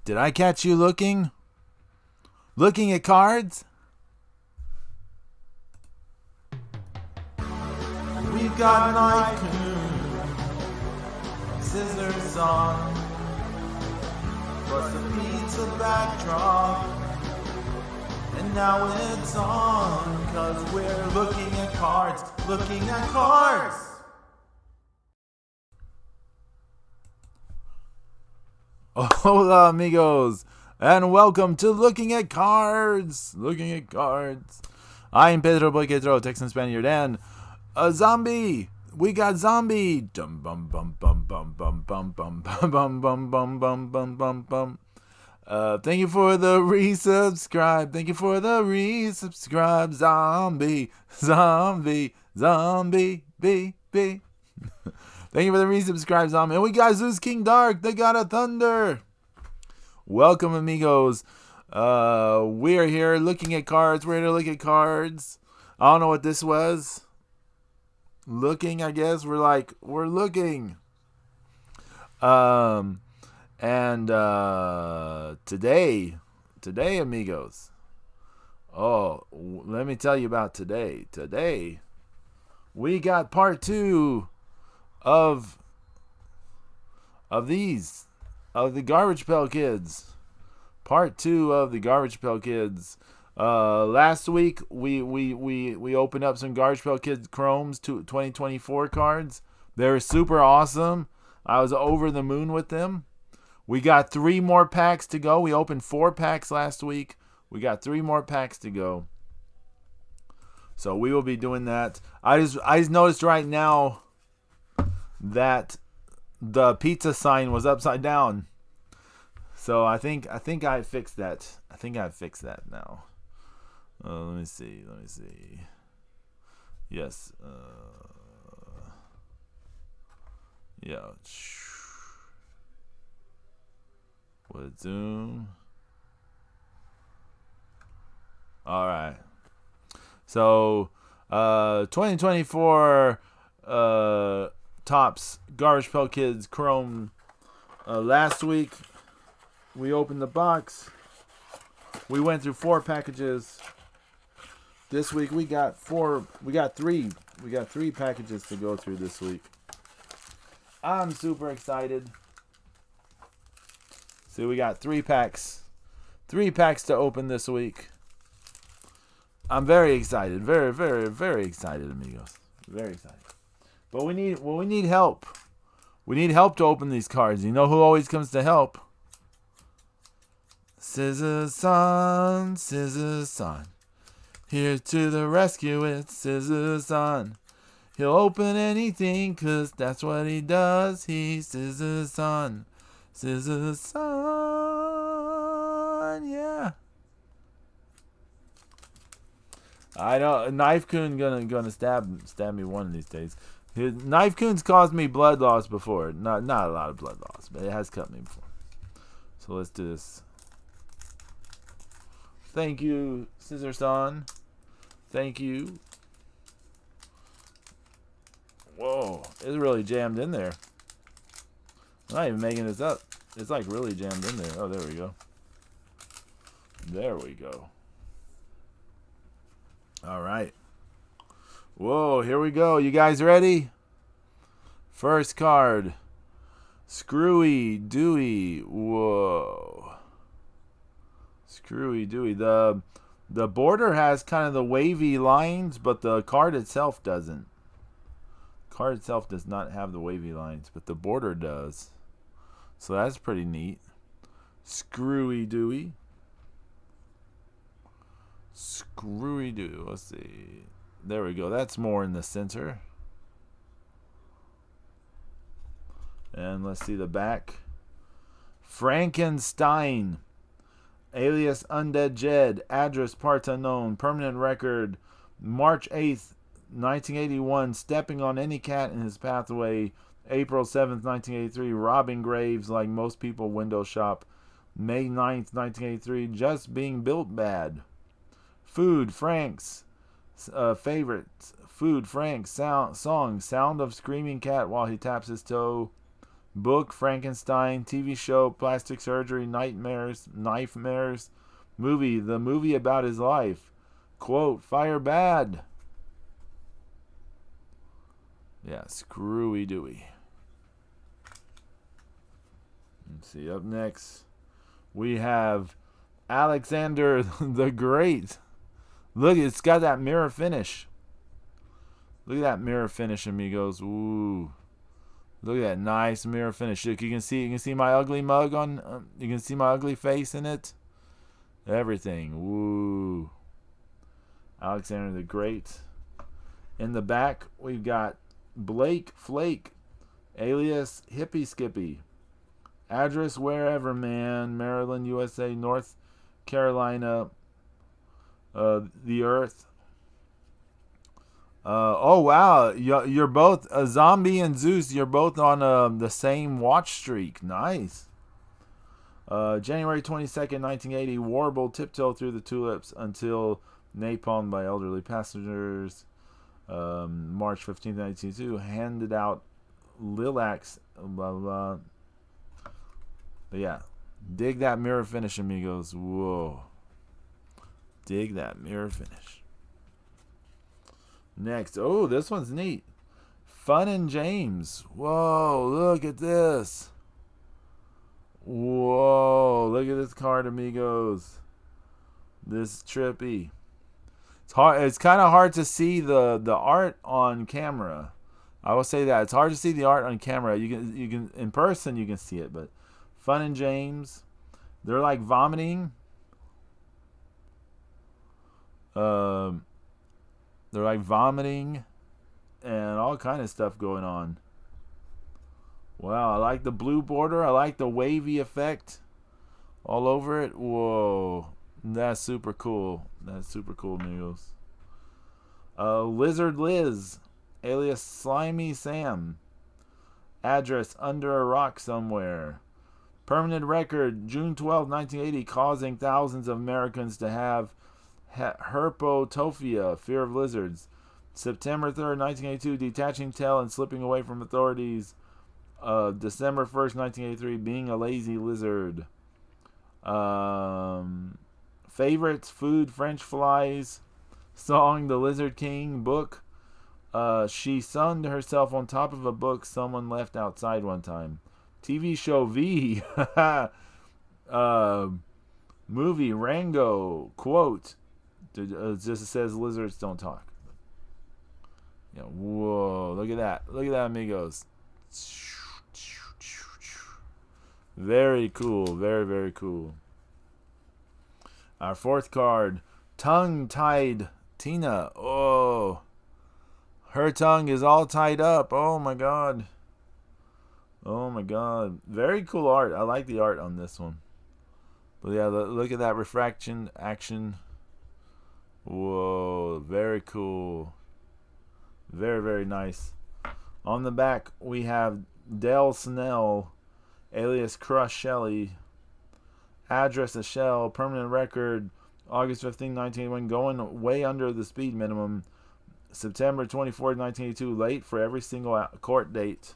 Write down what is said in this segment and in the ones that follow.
Did I catch you looking? Looking at cards? We've got knife coon, scissors on, plus a pizza backdrop. And now it's on, cause we're looking at cards, looking at cards. Hola amigos, and welcome to Looking at Cards, looking at cards. I'm Pedro Boyquetro, Texan Spaniard, and a zombie. We got zombie. Dum bum bum bum bum bum bum bum bum bum bum bum bum bum bum bum. Thank you for the resubscribe. Thank you for the resubscribe. Zombie, zombie, zombie, be. Thank you for the resubscribe, zombie. And we got Zeus King Dark, the God of Thunder. Welcome, amigos. We're here looking at cards. We're here to look at cards. I don't know what this was. Looking, I guess. We're looking. And today, amigos. Oh, let me tell you about today. Today, we got part 2 of the Garbage Pail Kids. Part 2 of the Garbage Pail Kids. Last week we opened up some Garbage Pail Kids Chromes 2024 cards. They're super awesome. I was over the moon with them. We got 3 more packs to go. We opened 4 packs last week. We got 3 more packs to go. So we will be doing that. I just noticed right now that the pizza sign was upside down. So I think I fixed that. I think I fixed that now. Let me see. Yes. Yeah. With zoom. All right. So, 2024 Topps Garbage Pail Kids Chrome. Last week we opened the box. We went through 4 packages. This week we got 3. We got 3 packages to go through this week. I'm super excited. See, we got 3 packs. 3 packs to open this week. I'm very excited. Very, very, very excited, amigos. Very excited. But we need help. We need help to open these cards. You know who always comes to help? Scissors son. Here to the rescue with Scissors son. He'll open anything, 'cause that's what he does. He's Scissors son. Scissors son, yeah. I know Knife Coon gonna stab me one of these days. Knife Coon's caused me blood loss before. Not a lot of blood loss, but it has cut me before. So let's do this. Thank you, Scissors son. Thank you. Whoa, it's really jammed in there. I'm not even making this up. It's like really jammed in there. Oh, there we go. There we go. All right. Whoa, here we go. You guys ready? First card. Screwy Dewey. Whoa. Screwy Dewey. The border has kind of the wavy lines, but the card itself doesn't. Card itself does not have the wavy lines, but the border does. So that's pretty neat. Screwy Dewey. Screwy Dewey. Let's see. There we go. That's more in the center. And let's see the back. Frankenstein. Alias Undead Jed. Address parts unknown. Permanent record. March 8th, 1981. Stepping on any cat in his pathway. April 7th, 1983, robbing graves like most people window shop. May 9th, 1983, just being built bad. Food, Frank's favorites. Food, Frank's song, sound of screaming cat while he taps his toe. Book, Frankenstein. TV show, Plastic Surgery. Knife Mares. Movie, the movie about his life. Quote, Fire Bad. Yeah, screwy dooey. Let's see, up next we have Alexander the Great. Look, it's got that mirror finish. Look at that mirror finish, amigos. Ooh. Look at that nice mirror finish. Look, you can see my ugly mug on. You can see my ugly face in it. Everything. Woo. Alexander the Great. In the back, we've got Blake Flake, alias Hippie Skippy. Address wherever, man. Maryland, USA, North Carolina, the Earth. Oh wow, you're both Zombie and Zeus. You're both on the same watch streak. Nice. January 22nd, 1980. Warble tiptoe through the tulips until napalmed by elderly passengers. March 15th, 1982. Handed out Lilacs. Blah blah blah. But yeah, dig that mirror finish, amigos. Whoa. Dig that mirror finish. Next. Oh, this one's neat. Fun and James. Whoa, look at this. Whoa, look at this card, amigos. This is trippy. It's hard. It's kind of hard to see the art on camera. I will say that. It's hard to see the art on camera. You can in person you can see it, but Fun and James, they're like vomiting. They're like vomiting and all kind of stuff going on. Wow, I like the blue border. I like the wavy effect all over it. Whoa, that's super cool. That's super cool, amigos. Lizard Liz, alias Slimy Sam. Address under a rock somewhere. Permanent record, June 12, 1980, causing thousands of Americans to have herpetophobia, fear of lizards. September 3rd, 1982, detaching tail and slipping away from authorities. December 1st, 1983, being a lazy lizard. Favorites, food, French flies. Song, The Lizard King. Book, she sunned herself on top of a book someone left outside one time. TV show V. Movie Rango. Quote. Just says lizards don't talk. Yeah, whoa, look at that. Look at that, amigos. Very cool. Very, very cool. Our fourth card. Tongue-tied Tina. Oh. Her tongue is all tied up. Oh, my God. Oh, my God. Very cool art. I like the art on this one. But, yeah, look at that refraction action. Whoa. Very cool. Very, very nice. On the back, we have Dale Snell, alias Crush Shelley. Address a shell. Permanent record, August 15, 1981. Going way under the speed minimum. September 24, 1982. Late for every single court date.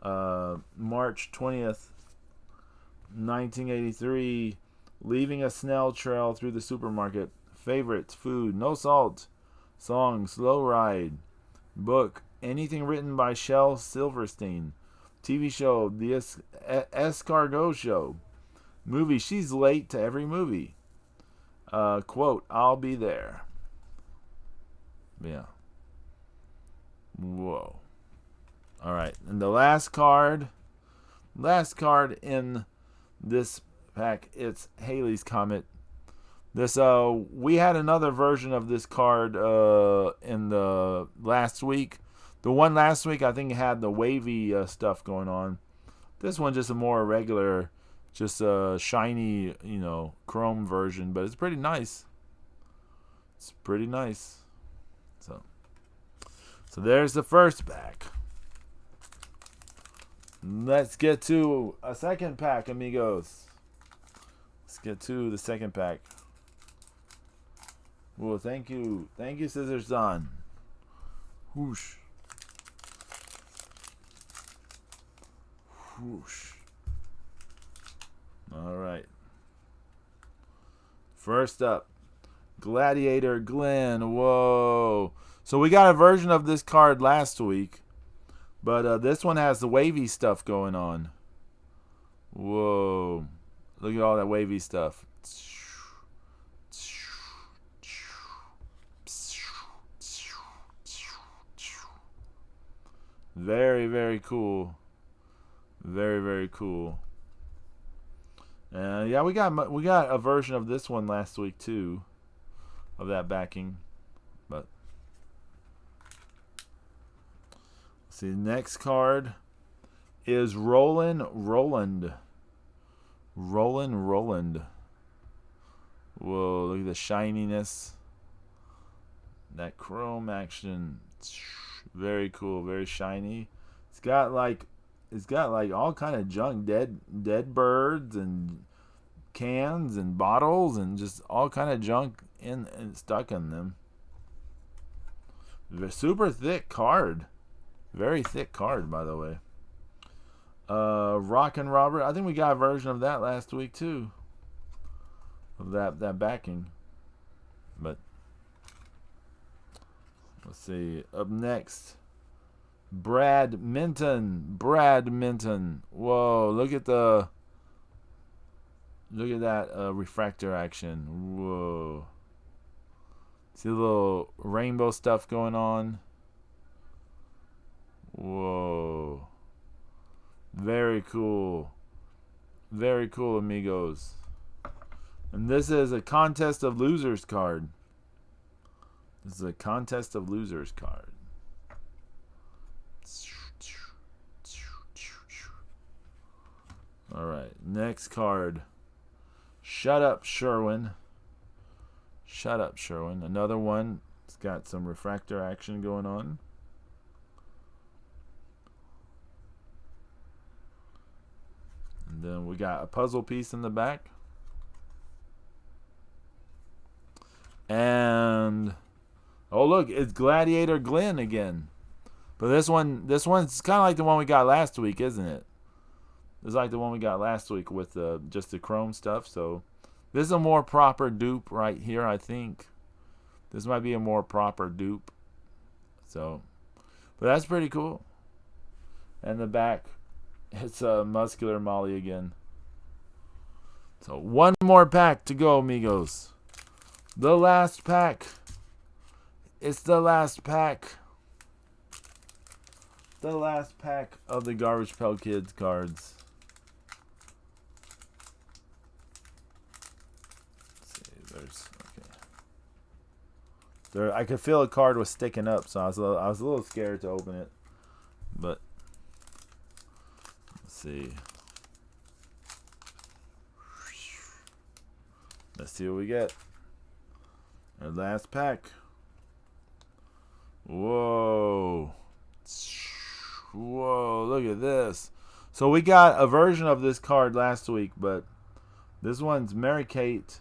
March 20th, 1983. Leaving a snail trail through the supermarket. Favorites, food, no salt. Song, Slow Ride. Book, anything written by Shel Silverstein. TV show, The Escargot Show. Movie, she's late to every movie. Quote, I'll be there. Yeah. Whoa. Alright, and the last card in this pack, it's Halley's Comet. This we had another version of this card in the last week. The one last week I think had the wavy stuff going on. This one just a more regular, just a shiny, chrome version, but it's pretty nice. It's pretty nice. So there's the first pack. Let's get to a second pack, amigos. Let's get to the second pack. Well, thank you. Thank you, Scissors Don. Whoosh. Whoosh. All right. First up, Gladiator Glenn. Whoa. So we got a version of this card last week, but this one has the wavy stuff going on. Whoa. Look at all that wavy stuff. Very, very cool. Very, very cool. Yeah, we got a version of this one last week too, of that backing. But let's see, next card is Roland. Whoa, look at the shininess. That chrome action. Very cool, very shiny. It's got like all kind of junk, dead birds and cans and bottles and just all kind of junk and stuck in them. Super thick card. Very thick card, by the way. Rockin' Robert. I think we got a version of that last week too. Of that backing. But let's see. Up next, Brad Minton. Whoa, look at that refractor action. Whoa. See the little rainbow stuff going on. Whoa. Very cool. Very cool, amigos. And this is a Contest of Losers card. This is a Contest of Losers card. Alright, next card. Shut Up, Sherwin. Another one. It's got some refractor action going on. And then we got a puzzle piece in the back. And oh look, it's Gladiator Glenn again. But this one's kind of like the one we got last week, isn't it? It's like the one we got last week with just the chrome stuff. So this is a more proper dupe right here, I think. This might be a more proper dupe. So, but that's pretty cool. And the back, it's a muscular Molly again. So one more pack to go, amigos. The last pack. It's the last pack. The last pack of the Garbage Pail Kids cards. Let's see, okay. I could feel a card was sticking up, so I was a little scared to open it. But let's see. Let's see what we get. Our last pack. Whoa, look at this. So we got a version of this card last week, but this one's Mary Kate.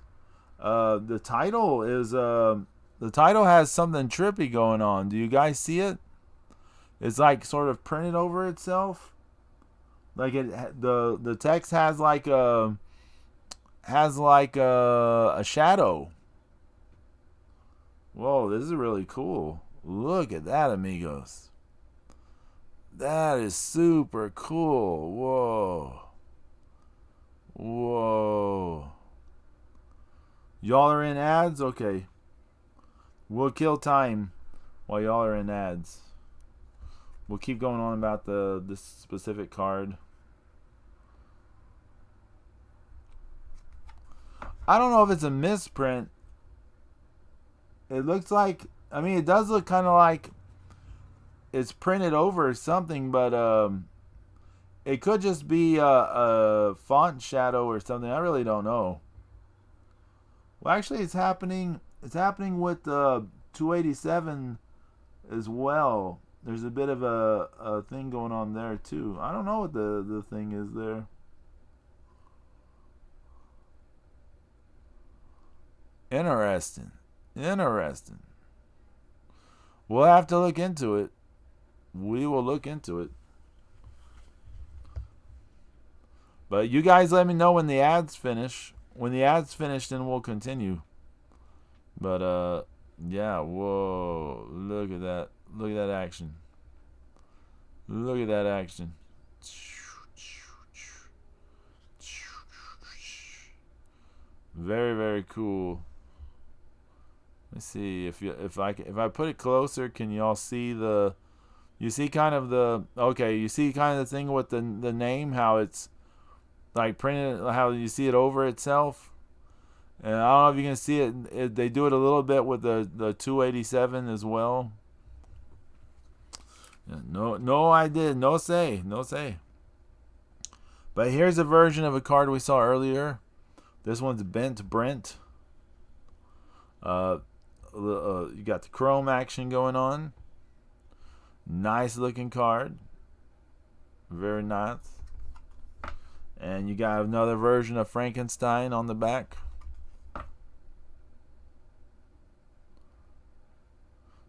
The title has something trippy going on. Do you guys see it? It's like sort of printed over itself. Like the text has like a shadow. Whoa, this is really cool. Look at that, amigos. That is super cool. Whoa. Y'all are in ads? Okay. We'll kill time while y'all are in ads. We'll keep going on about this specific card. I don't know if it's a misprint. It looks like, I mean, it does look kind of like it's printed over or something, but it could just be a font shadow or something. I really don't know. Well, actually, it's happening. It's happening with 287 as well. There's a bit of a thing going on there too. I don't know what the thing is there. Interesting. We'll have to look into it. We will look into it. But you guys let me know when the ads finish. When the ads finish, then we'll continue. But yeah, whoa, look at that. Look at that action. Look at that action. Very, very cool. Let's see if I put it closer, can y'all see the? You see kind of the You see kind of the thing with the name, how it's like printed, how you see it over itself. And I don't know if you can see it. They do it a little bit with the 287 as well. No, I did. No say. But here's a version of a card we saw earlier. This one's Bent Brent. You got the chrome action going on. Nice looking card. Very nice. And you got another version of Frankenstein on the back.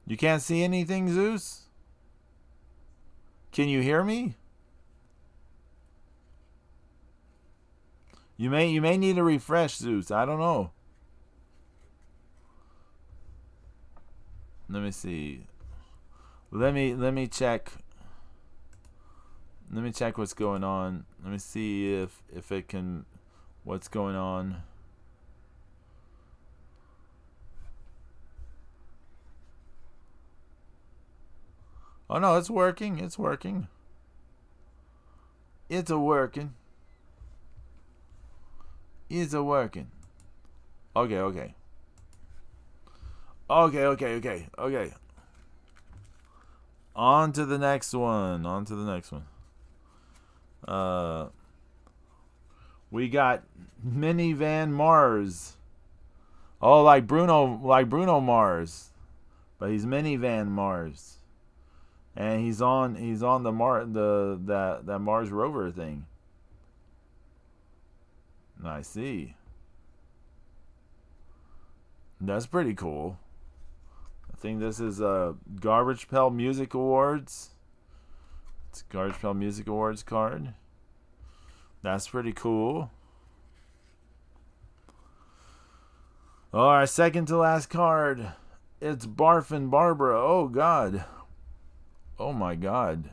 You can't see anything, Zeus? Can you hear me? You may need to refresh, Zeus. I don't know. Let me see. Let me check. Let me check what's going on. Let me see if it can. What's going on? Oh no, it's working. It's working. It's a working. It's a working. Okay. On to the next one. We got Minivan Mars. Oh, like Bruno Mars, but he's Minivan Mars, and he's on that Mars rover thing. I see. That's pretty cool. I think this is Garbage Pail Music Awards. It's a Garbage Pail Music Awards card. That's pretty cool. Oh, our second to last card. It's Barfin' Barbara. Oh, God. Oh, my God.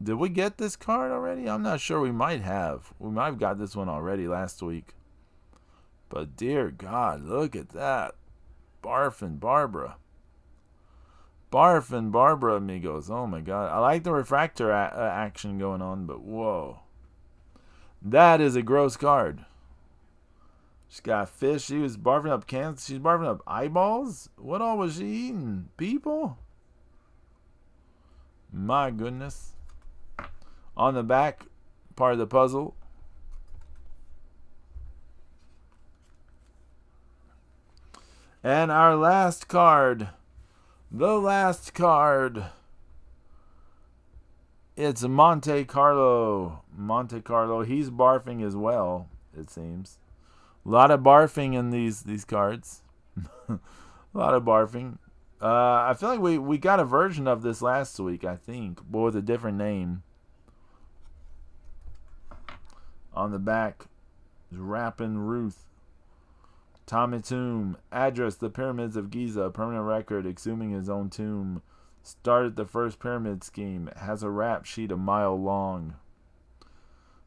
Did we get this card already? I'm not sure. We might have. We might have got this one already last week. But dear God, look at that. Barfin' Barbara. Barfin' Barbara, amigos. Oh my God. I like the refractor action going on, but whoa. That is a gross card. She's got fish. She was barfing up cans. She's barfing up eyeballs? What all was she eating? People? My goodness. On the back, part of the puzzle. And our last card. The last card. It's Monte Carlo. Monte Carlo. He's barfing as well, it seems. A lot of barfing in these cards. A lot of barfing. I feel like we got a version of this last week, I think, but with a different name. On the back is Rappin' Ruth. Tommy Tomb. Address: the Pyramids of Giza. Permanent record. Exhuming his own tomb. Started the first pyramid scheme. Has a rap sheet a mile long.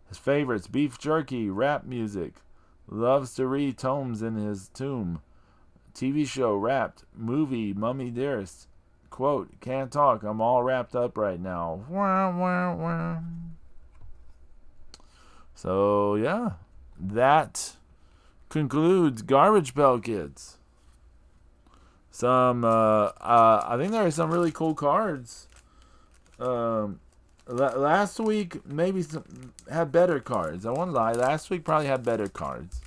His favorites: beef jerky, rap music. Loves to read tomes in his tomb. TV show, Wrapped. Movie, Mummy Dearest. Quote: can't talk, I'm all wrapped up right now. Wah, wah, wah. So, yeah. That concludes Garbage Pail Kids. I think there are some really cool cards. Last week maybe had better cards. I won't lie. Last week probably had better cards,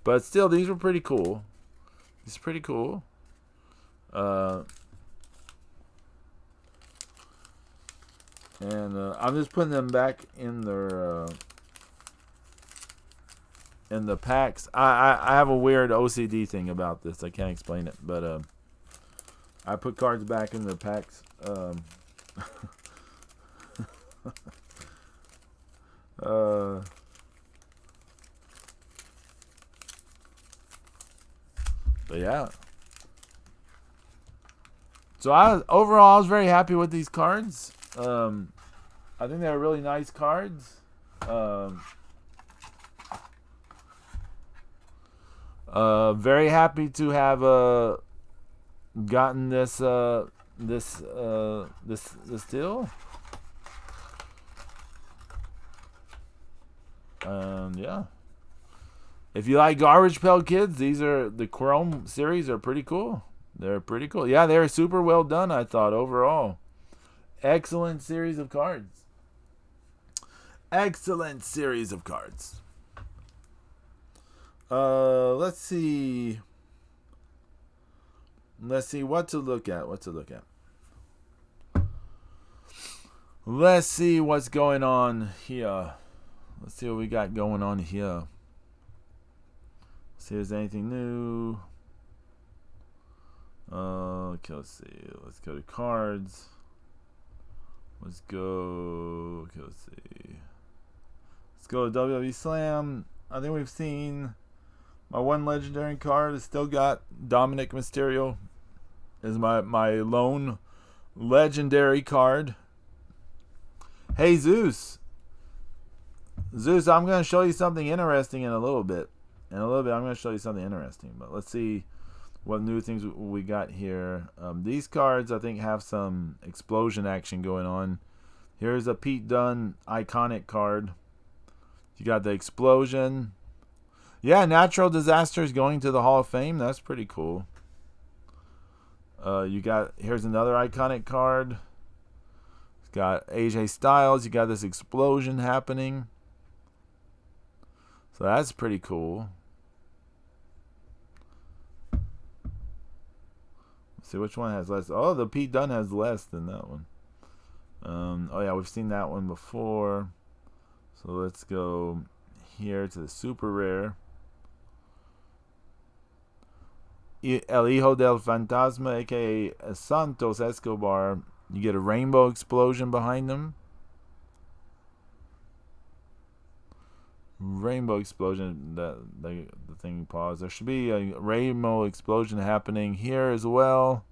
but still, these were pretty cool. It's pretty cool. And I'm just putting them back in their in the packs. I have a weird OCD thing about this. I can't explain it, but I put cards back in the packs. Uh, but yeah. So overall I was very happy with these cards. I think they're really nice cards. Very happy to have gotten this deal. Yeah. If you like Garbage Pail Kids, these are the Chrome series are pretty cool. They're pretty cool. Yeah, they're super well done, I thought, overall. Excellent series of cards. Excellent series of cards. Let's see. Let's see what to look at. Let's see what's going on here. Let's see what we got going on here. See if there's anything new. Okay, let's see. Let's go to cards. Let's go. Okay, let's see. Let's go to WWE Slam. I think we've seen my one legendary card. Has still got Dominic Mysterio. Is my lone legendary card. Hey Zeus. Zeus, I'm going to show you something interesting in a little bit. I'm going to show you something interesting. But let's see what new things we got here. These cards, I think, have some explosion action going on. Here's a Pete Dunne iconic card. You got the explosion. Yeah, natural disasters going to the Hall of Fame. That's pretty cool. Here's another iconic card. It's got AJ Styles. You got this explosion happening. So that's pretty cool. Let's see which one has less. Oh, the Pete Dunne has less than that one. Oh yeah, we've seen that one before. So let's go here to the super rare. El Hijo del Fantasma, aka Santos Escobar. You get a rainbow explosion behind them. Rainbow explosion. The thing paused. There should be a rainbow explosion happening here as well.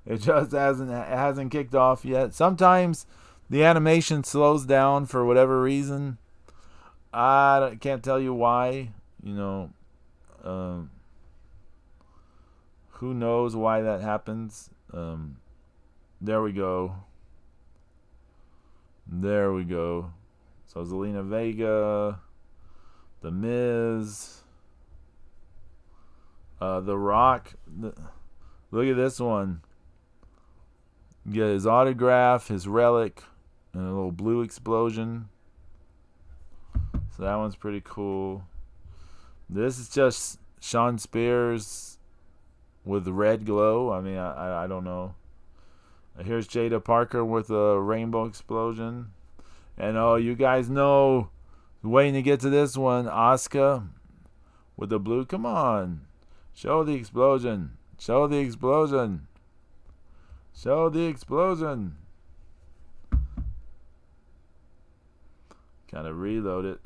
It just hasn't kicked off yet. Sometimes the animation slows down for whatever reason. I can't tell you why. Who knows why that happens? There we go. So Zelina Vega, The Miz, The Rock. Look at this one. You get his autograph, his relic, and a little blue explosion. So that one's pretty cool. This is just Sean Spears with red glow. I mean, I don't know. Here's Jada Parker with a rainbow explosion. And oh, you guys know, waiting to get to this one, Asuka with the blue. Come on. Show the explosion. Kind of reload it.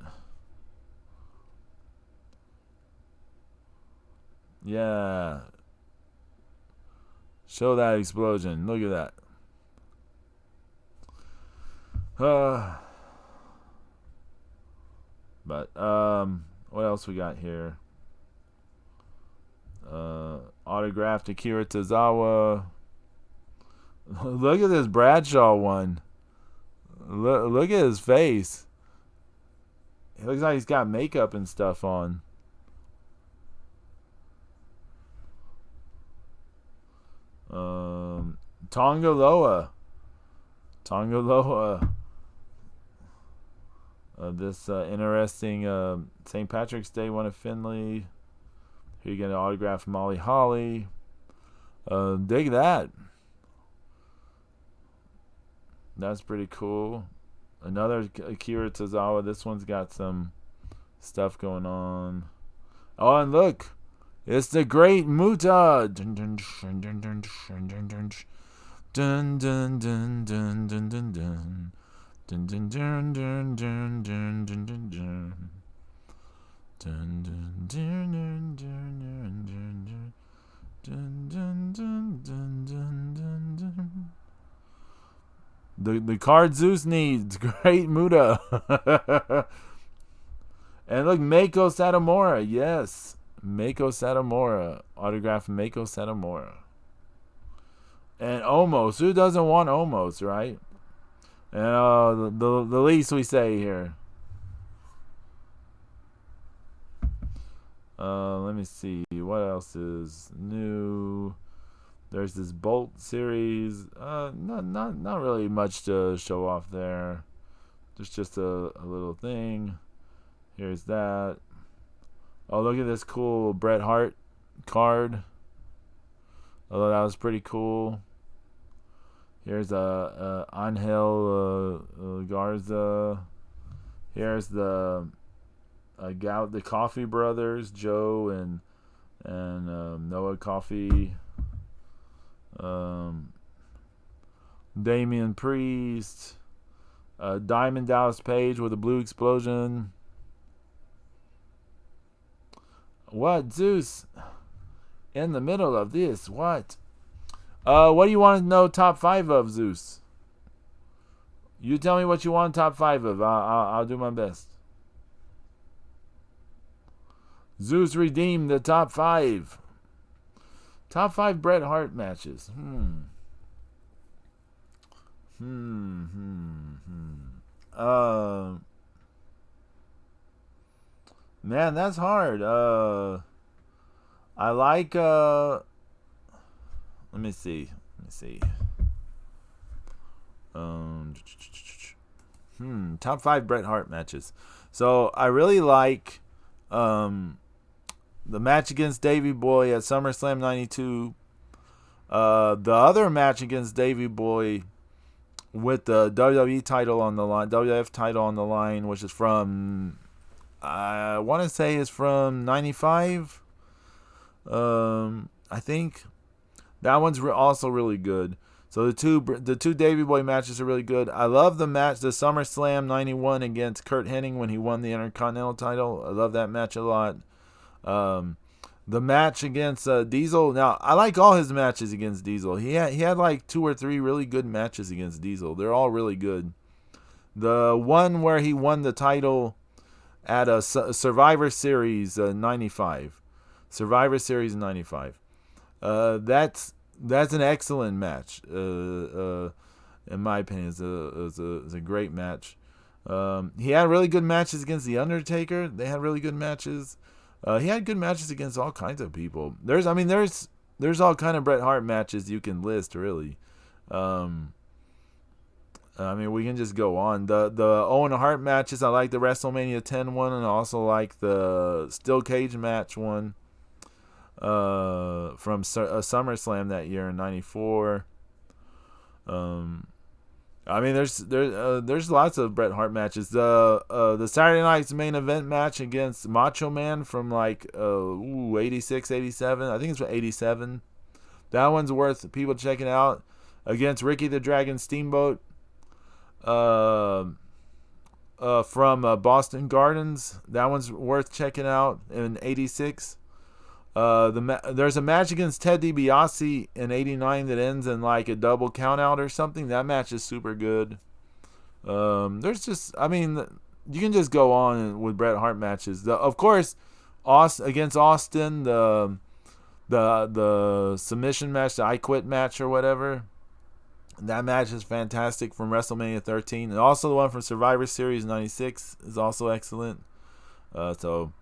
Yeah. Show that explosion. Look at that. But what else we got here? Autographed Akira Tozawa. Look at this Bradshaw one. Look at his face. It looks like he's got makeup and stuff on. Tongaloa. This interesting St. Patrick's Day one of Finley. Here you get an autograph from Molly Holly. Dig that. That's pretty cool. Another Akira Tozawa. This one's got some stuff going on. Oh, and look. It's the Great Muta. Dun dun dun dun dun dun dun dun dun dun dun dun dun dun Dun, dun, dun, dun, dun, dun, dun, dun, dun. Dun, dun, dun, dun, dun, dun, dun. Dun, dun, dun, dun, dun, dun, dun. The card Zeus needs. Great Muda. And look, Mako Satomura. Yes. Mako Satomura. Autograph Mako Satomura. And Omos. Who doesn't want Omos, right? And the least we say here. Let me see. What else is new? There's this Bolt series. Not really much to show off there. There's just a little thing. Here's that. Oh, look at this cool Bret Hart card. Although that was pretty cool. Here's Angel Garza. Here's the Coffee Brothers, Joe and Noah Coffee. Damian Priest. Diamond Dallas Page with a blue explosion. What, Zeus? In the middle of this, what? What do you want to know top 5 of, Zeus? You tell me what you want top 5 of. I'll do my best. Zeus redeemed the top 5. Top 5 Bret Hart matches. Man, that's hard. I like let me see. Top 5 Bret Hart matches. So I really like the match against Davey Boy at SummerSlam 92. The other match against Davey Boy with the WWE title on the line, WWF title on the line, which is from, I want to say is from 95. I think that one's also really good. So the two Davey Boy matches are really good. I love the match, the SummerSlam 91 against Kurt Hennig when he won the Intercontinental title. I love that match a lot. The match against Diesel. Now, I like all his matches against Diesel. He had like 2 or 3 really good matches against Diesel. They're all really good. The one where he won the title at a Survivor Series 95. Survivor Series 95. That's an excellent match. In my opinion, it's a great match. He had really good matches against The Undertaker. They had really good matches. He had good matches against all kinds of people. There's all kind of Bret Hart matches you can list, really. We can just go on. The Owen Hart matches, I like the WrestleMania 10 one, and I also like the Steel Cage match one from SummerSlam that year in '94. There's lots of Bret Hart matches. The Saturday Night's Main Event match against Macho Man from 86, 87. I think it's 87. That one's worth people checking out. Against Ricky the Dragon Steamboat from Boston Gardens. That one's worth checking out in 86. There's a match against Ted DiBiase in 89 that ends in like a double count out or something. That match is super good. There's just, you can just go on with Bret Hart matches. Of course, against Austin, the submission match, the I Quit match or whatever. That match is fantastic from WrestleMania 13, and also the one from Survivor Series 96 is also excellent. So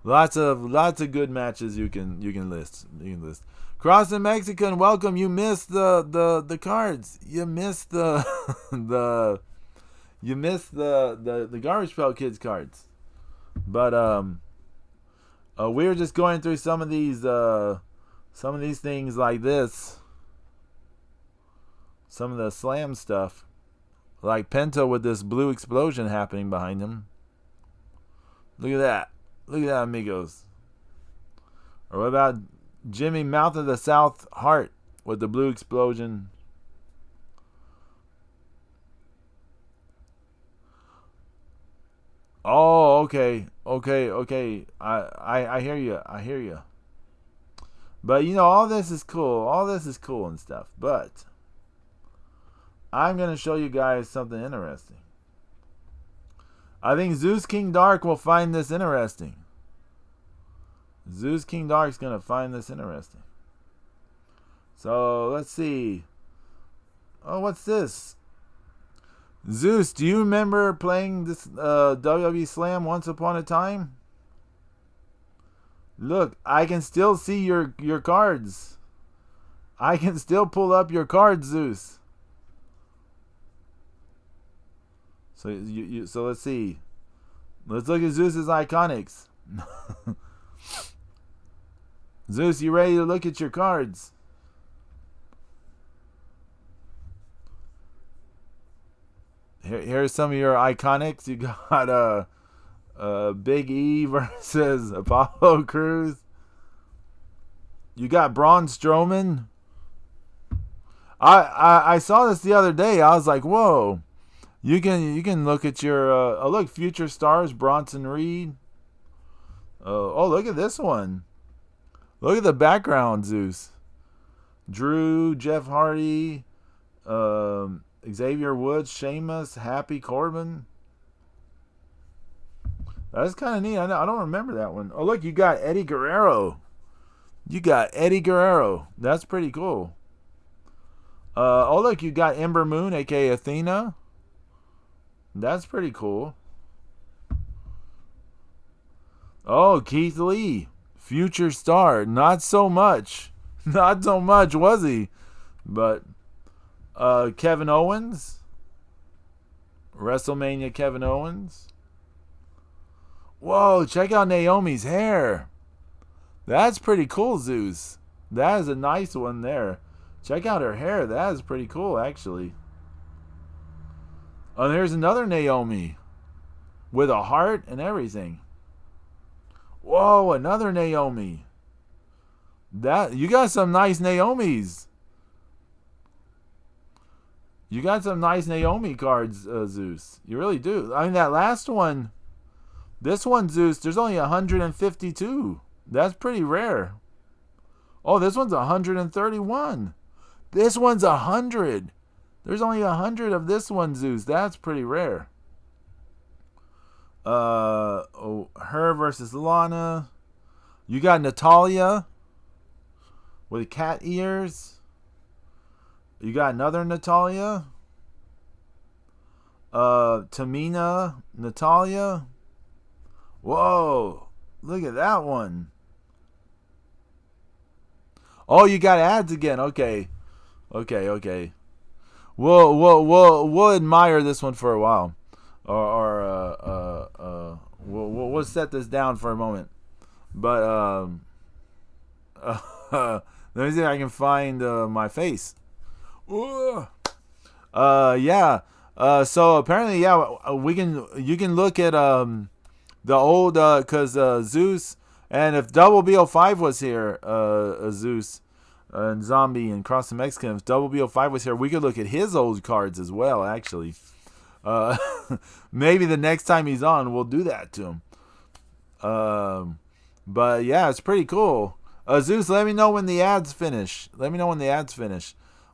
lots of good matches you can list. Cross and Mexican, welcome. You missed the cards. You missed the the Garbage Pail Kids cards. But we were just going through some of these things like this. Some of the Slam stuff, like Penta with this blue explosion happening behind him. Look at that, amigos. Or what about Jimmy Mouth of the South Heart with the blue explosion? Oh, okay, okay, okay. I hear you. I hear you. But you know, all this is cool. All this is cool and stuff. But I'm gonna show you guys something interesting. I think Zeus King Dark will find this interesting. Zeus King Dark's gonna find this interesting. So let's see. Oh, what's this? Zeus, do you remember playing this WWE Slam once upon a time? Look, I can still see your cards. I can still pull up your cards, Zeus. So let's see. Let's look at Zeus's Iconics. Zeus, you ready to look at your cards? Here's some of your Iconics. You got Big E versus Apollo Crews. You got Braun Strowman. I saw this the other day. I was like, whoa. You can look at your look, future stars, Bronson Reed. Oh, look at this one. Look at the background, Zeus. Drew, Jeff Hardy, Xavier Woods, Sheamus, Happy Corbin. That's kind of neat. I don't remember that one. Oh, look, you got Eddie Guerrero. You got Eddie Guerrero. That's pretty cool. Oh, look, you got Ember Moon, a.k.a. Athena. That's pretty cool. Oh, Keith Lee, future star. Not so much. Not so much, was he? But Kevin Owens. WrestleMania Kevin Owens. Whoa, check out Naomi's hair. That's pretty cool, Zeus. That is a nice one there. Check out her hair. That is pretty cool, actually. Oh, there's another Naomi with a heart and everything. Whoa, another Naomi. That you got some nice Naomis. You got some nice Naomi cards, Zeus. You really do. I mean, that last one, this one, Zeus, there's only 152. That's pretty rare. Oh, this one's 131. This one's 100. There's only 100 of this one, Zeus. That's pretty rare. Her versus Lana. You got Natalia with cat ears. You got another Natalia. Tamina, Natalia. Whoa, look at that one. Oh, you got ads again. Okay. We'll admire this one for a while, or we'll set this down for a moment. But let me see if I can find my face. Yeah. So apparently, yeah, you can look at the old because Zeus, and if Double BO5 was here, Zeus. And Zombie and Cross the Mexican. If Double BO5 was here, we could look at his old cards as well, actually. Maybe the next time he's on, we'll do that to him. But yeah, it's pretty cool. Zeus, let me know when the ads finish.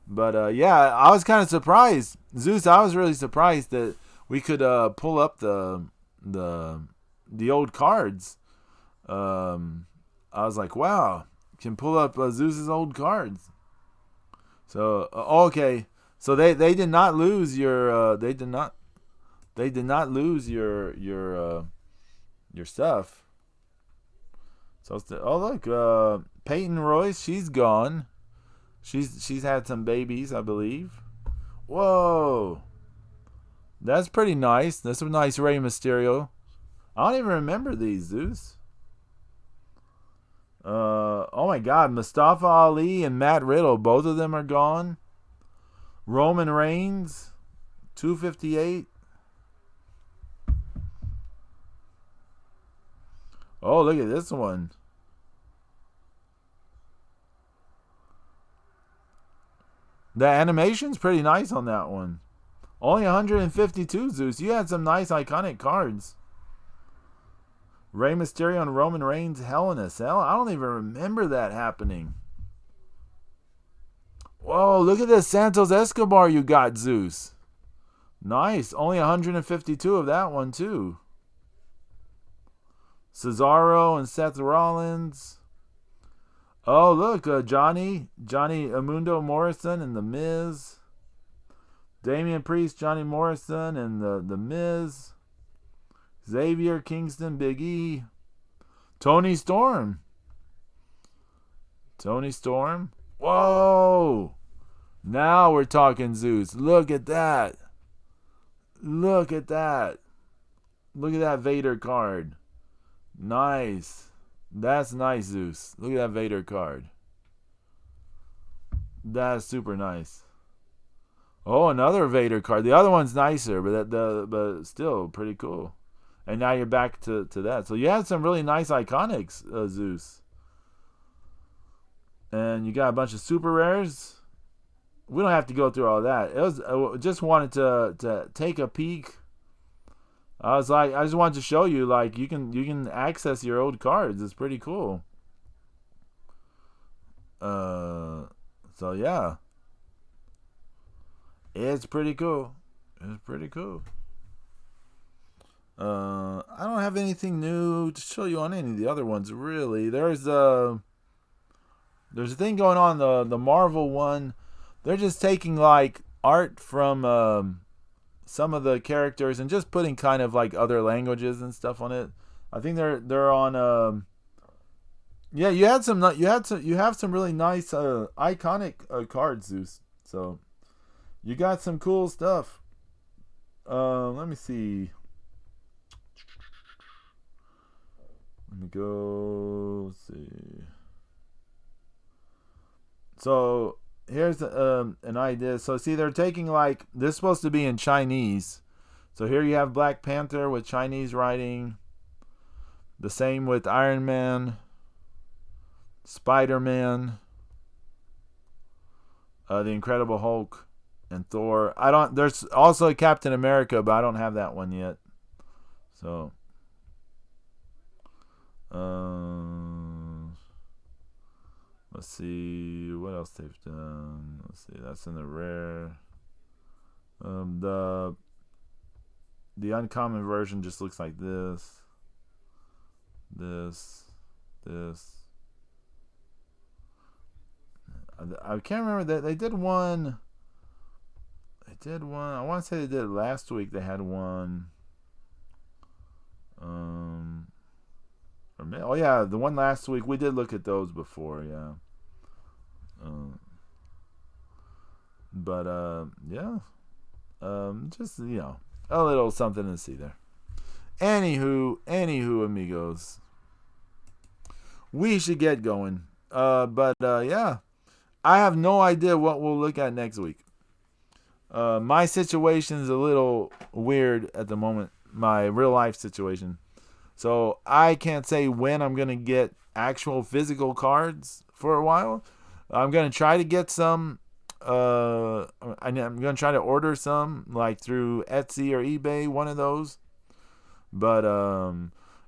But yeah, I was kind of surprised. Zeus, I was really surprised that we could pull up the old cards. I was like, wow. Can pull up Zeus's old cards. So okay, so they did not lose your they did not lose your stuff. So look, Peyton Royce, she's gone. She's had some babies, I believe. Whoa, that's pretty nice. That's a nice Rey Mysterio. I don't even remember these, Zeus. Oh my God, Mustafa Ali and Matt Riddle, both of them are gone. Roman Reigns, 258. Oh, look at this one. The animation's pretty nice on that one. Only 152, Zeus. You had some nice iconic cards. Rey Mysterio and Roman Reigns Hell in a Cell? I don't even remember that happening. Whoa, look at this Santos Escobar you got, Zeus. Nice. Only 152 of that one, too. Cesaro and Seth Rollins. Oh, look, Johnny Amundo Morrison and The Miz. Damian Priest, Johnny Morrison and the Miz. Xavier, Kingston, Big E. Tony Storm. Whoa! Now we're talking, Zeus. Look at that. Look at that Vader card. Nice. That's nice, Zeus. Look at that Vader card. That's super nice. Oh, another Vader card. The other one's nicer, but still pretty cool. And now you're back to that. So you had some really nice iconics, Zeus. And you got a bunch of super rares. We don't have to go through all that. I just wanted to take a peek. I just wanted to show you, like, you can access your old cards. It's pretty cool. So yeah. It's pretty cool. I don't have anything new to show you on any of the other ones, really. There's a thing going on, the Marvel one. They're just taking, like, art from some of the characters and just putting kind of like other languages and stuff on it. I think they're on yeah, you have some really nice iconic cards, Zeus. So you got some cool stuff. Let me see. Let me go. Let's see. So here's an idea. So see, they're taking, like, this is supposed to be in Chinese. So here you have Black Panther with Chinese writing. The same with Iron Man, Spider-Man, the Incredible Hulk, and Thor. There's also a Captain America, but I don't have that one yet. So let's see what else they've done. Let's see, that's in the rare. The uncommon version just looks like this. I can't remember that they did one. I want to say they did it last week. They had one. Oh yeah, the one last week. We did look at those before. Yeah. Yeah. Just, a little something to see there. Anywho, amigos, we should get going. Yeah, I have no idea what we'll look at next week. My situation is a little weird at the moment, my real life situation. So I can't say when I'm going to get actual physical cards for a while. I'm going to try to get some. I'm going to try to order some, like through Etsy or eBay, one of those. But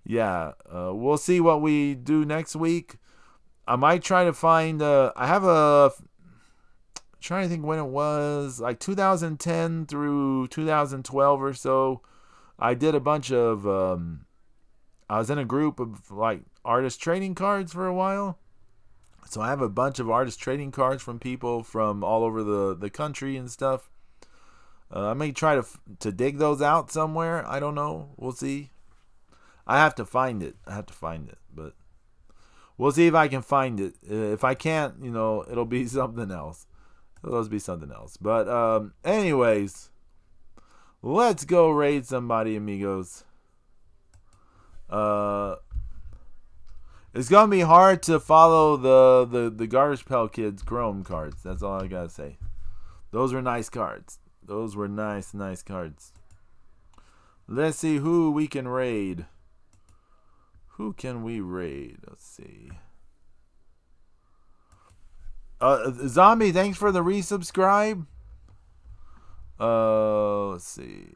yeah, we'll see what we do next week. I might try to find. I have trying to think when it was, like 2010 through 2012 or so. I did a bunch of. I was in a group of, like, artist trading cards for a while. So I have a bunch of artist trading cards from people from all over the country and stuff. I may try to dig those out somewhere. I don't know. We'll see. I have to find it. But we'll see if I can find it. If I can't, it'll be something else. It'll be something else. But anyways, let's go raid somebody, amigos. It's gonna be hard to follow the Garbage Pail Kids Chrome cards. That's all I gotta say. Those were nice cards. Those were nice cards. Let's see who we can raid. Who can we raid? Let's see. Zombie, thanks for the resubscribe. Let's see.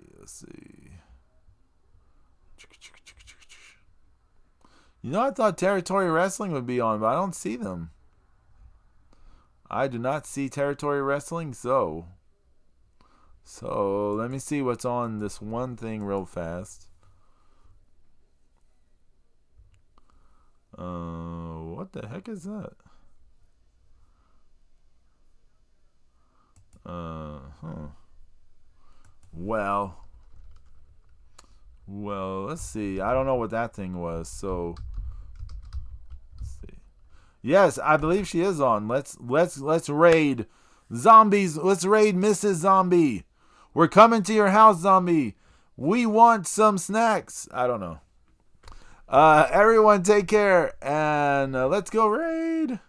You know, I thought Territory Wrestling would be on, but I don't see them. I do not see Territory Wrestling, so let me see what's on this one thing real fast. What the heck is that? Well, let's see. I don't know what that thing was, so let's see. Yes, I believe she is on. Let's raid zombies. Let's raid Mrs. Zombie. We're coming to your house, zombie. We want some snacks. I don't know. Everyone take care and let's go raid.